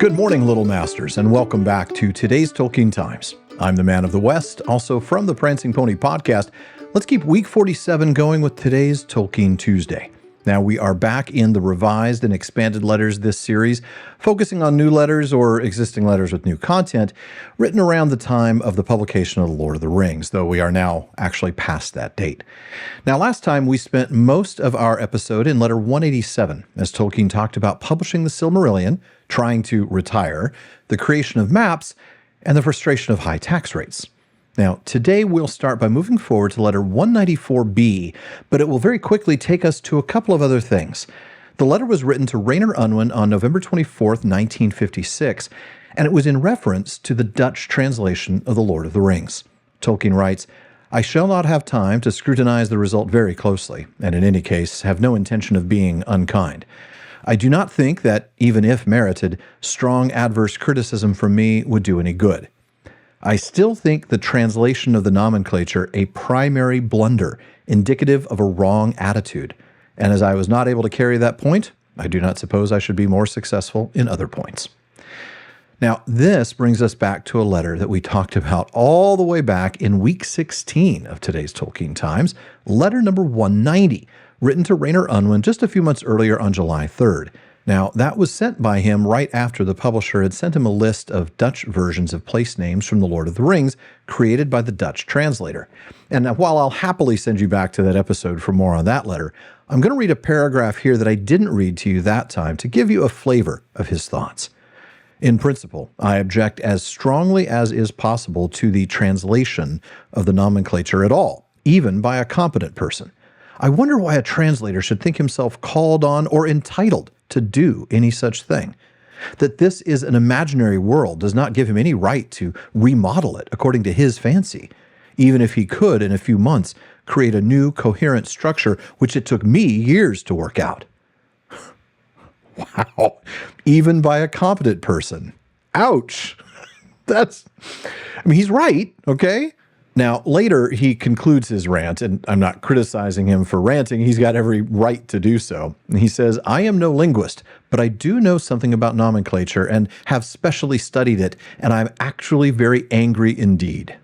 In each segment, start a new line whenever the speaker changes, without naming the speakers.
Good morning, Little Masters, and welcome back to today's Tolkien Times. I'm the Man of the West, also from the Prancing Pony podcast. Let's keep week 47 going with today's Tolkien Tuesday. Now, we are back in the revised and expanded letters this series, focusing on new letters or existing letters with new content written around the time of the publication of The Lord of the Rings, though we are now actually past that date. Now, last time we spent most of our episode in letter 187, as Tolkien talked about publishing the Silmarillion, trying to retire, the creation of maps, and the frustration of high tax rates. Now, today we'll start by moving forward to letter 194b, but it will very quickly take us to a couple of other things. The letter was written to Rainer Unwin on November 24th, 1956, and it was in reference to the Dutch translation of The Lord of the Rings. Tolkien writes, "I shall not have time to scrutinize the result very closely, and in any case have no intention of being unkind. I do not think that, even if merited, strong adverse criticism from me would do any good. I still think the translation of the nomenclature a primary blunder, indicative of a wrong attitude. And as I was not able to carry that point, I do not suppose I should be more successful in other points." Now, this brings us back to a letter that we talked about all the way back in week 16 of today's Tolkien Times, letter number 190, written to Rainer Unwin just a few months earlier on July 3rd. Now, that was sent by him right after the publisher had sent him a list of Dutch versions of place names from The Lord of the Rings created by the Dutch translator. And while I'll happily send you back to that episode for more on that letter, I'm going to read a paragraph here that I didn't read to you that time to give you a flavor of his thoughts. "In principle, I object as strongly as is possible to the translation of the nomenclature at all, even by a competent person. I wonder why a translator should think himself called on or entitled to do any such thing. That this is an imaginary world does not give him any right to remodel it according to his fancy, even if he could, in a few months, create a new coherent structure which it took me years to work out." Wow. Even by a competent person. Ouch. He's right, okay? Now, later, he concludes his rant, and I'm not criticizing him for ranting. He's got every right to do so. And he says, "I am no linguist, but I do know something about nomenclature and have specially studied it, and I'm actually very angry indeed."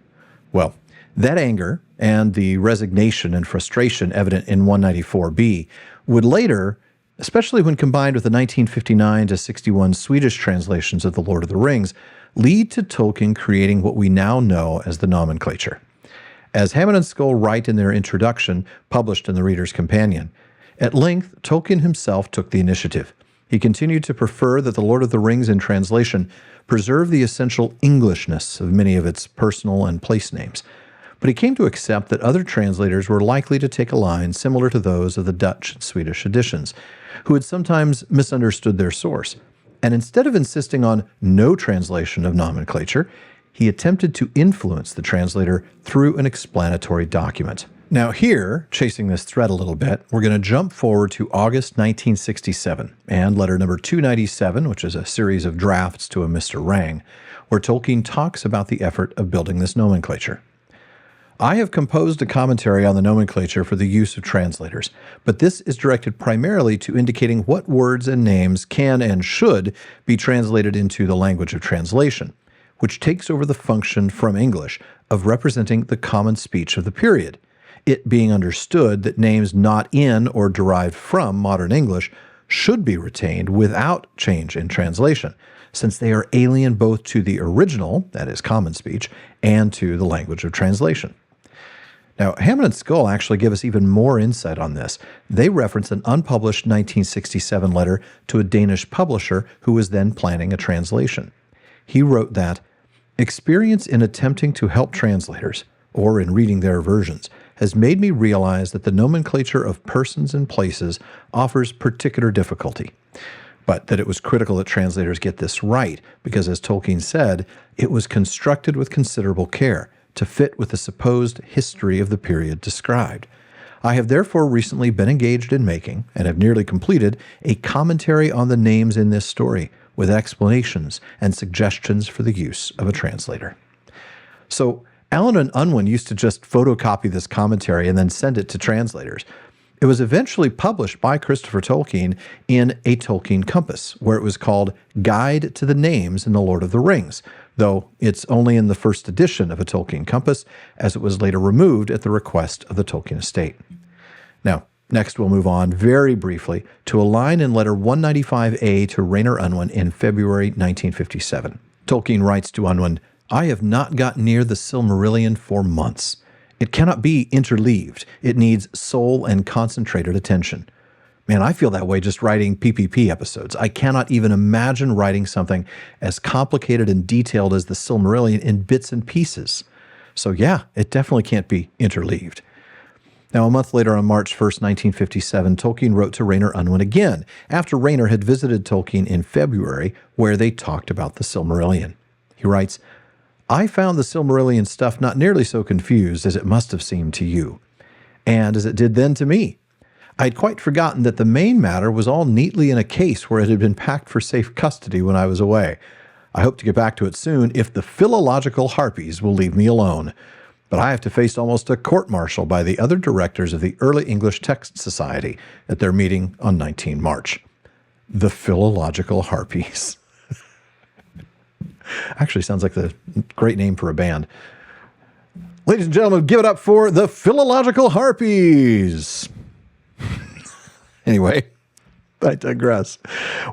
Well, that anger and the resignation and frustration evident in 194b would later, especially when combined with the 1959 to 61 Swedish translations of The Lord of the Rings, lead to Tolkien creating what we now know as the nomenclature. As Hammond and Skull write in their introduction, published in the Reader's Companion, at length, Tolkien himself took the initiative. He continued to prefer that The Lord of the Rings in translation preserve the essential Englishness of many of its personal and place names, but he came to accept that other translators were likely to take a line similar to those of the Dutch and Swedish editions, who had sometimes misunderstood their source. And instead of insisting on no translation of nomenclature, he attempted to influence the translator through an explanatory document. Now here, chasing this thread a little bit, we're going to jump forward to August 1967 and letter number 297, which is a series of drafts to a Mr. Rang, where Tolkien talks about the effort of building this nomenclature. "I have composed a commentary on the nomenclature for the use of translators, but this is directed primarily to indicating what words and names can and should be translated into the language of translation, which takes over the function from English of representing the common speech of the period, it being understood that names not in or derived from modern English should be retained without change in translation, since they are alien both to the original, that is common speech, and to the language of translation." Now, Hammond and Skull actually give us even more insight on this. They reference an unpublished 1967 letter to a Danish publisher who was then planning a translation. He wrote that, "Experience in attempting to help translators, or in reading their versions, has made me realize that the nomenclature of persons and places offers particular difficulty, but that it was critical that translators get this right, because as Tolkien said, it was constructed with considerable care to fit with the supposed history of the period described. I have therefore recently been engaged in making, and have nearly completed, a commentary on the names in this story, with explanations and suggestions for the use of a translator." So, Allen and Unwin used to just photocopy this commentary and then send it to translators. It was eventually published by Christopher Tolkien in a Tolkien Compass, where it was called Guide to the Names in The Lord of the Rings, though it's only in the first edition of a Tolkien Compass, as it was later removed at the request of the Tolkien estate. Now, next we'll move on very briefly to a line in letter 195A to Rainer Unwin in February 1957. Tolkien writes to Unwin, "I have not got near the Silmarillion for months. It cannot be interleaved. It needs sole and concentrated attention." Man, I feel that way just writing PPP episodes. I cannot even imagine writing something as complicated and detailed as the Silmarillion in bits and pieces. So yeah, it definitely can't be interleaved. Now, a month later, on March 1st, 1957, Tolkien wrote to Rainer Unwin again, after Rainer had visited Tolkien in February, where they talked about the Silmarillion. He writes, "I found the Silmarillion stuff not nearly so confused as it must have seemed to you, and as it did then to me. I had quite forgotten that the main matter was all neatly in a case where it had been packed for safe custody when I was away. I hope to get back to it soon if the Philological Harpies will leave me alone. But I have to face almost a court-martial by the other directors of the Early English Text Society at their meeting on 19 March. The Philological Harpies." Actually sounds like the great name for a band. Ladies and gentlemen, give it up for the Philological Harpies. Anyway, I digress.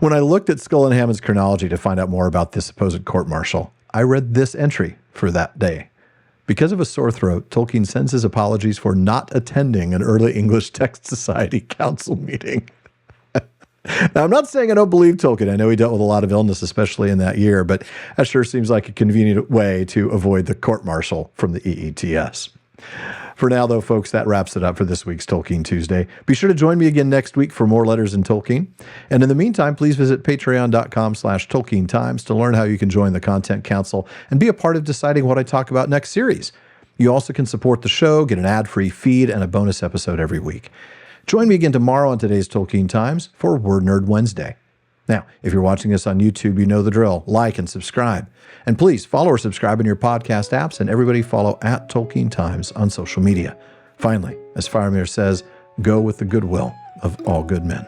When I looked at Skull and Hammond's chronology to find out more about this supposed court-martial, I read this entry for that day. Because of a sore throat, Tolkien sends his apologies for not attending an Early English Text Society council meeting. Now, I'm not saying I don't believe Tolkien. I know he dealt with a lot of illness, especially in that year, but that sure seems like a convenient way to avoid the court-martial from the EETS. For now, though, folks, that wraps it up for this week's Tolkien Tuesday. Be sure to join me again next week for more Letters in Tolkien. And in the meantime, please visit patreon.com/Tolkien Times to learn how you can join the Content Council and be a part of deciding what I talk about next series. You also can support the show, get an ad-free feed, and a bonus episode every week. Join me again tomorrow on today's Tolkien Times for Word Nerd Wednesday. Now, if you're watching this on YouTube, you know the drill. Like and subscribe. And please follow or subscribe in your podcast apps, and everybody follow @Tolkien Times on social media. Finally, as Faramir says, go with the goodwill of all good men.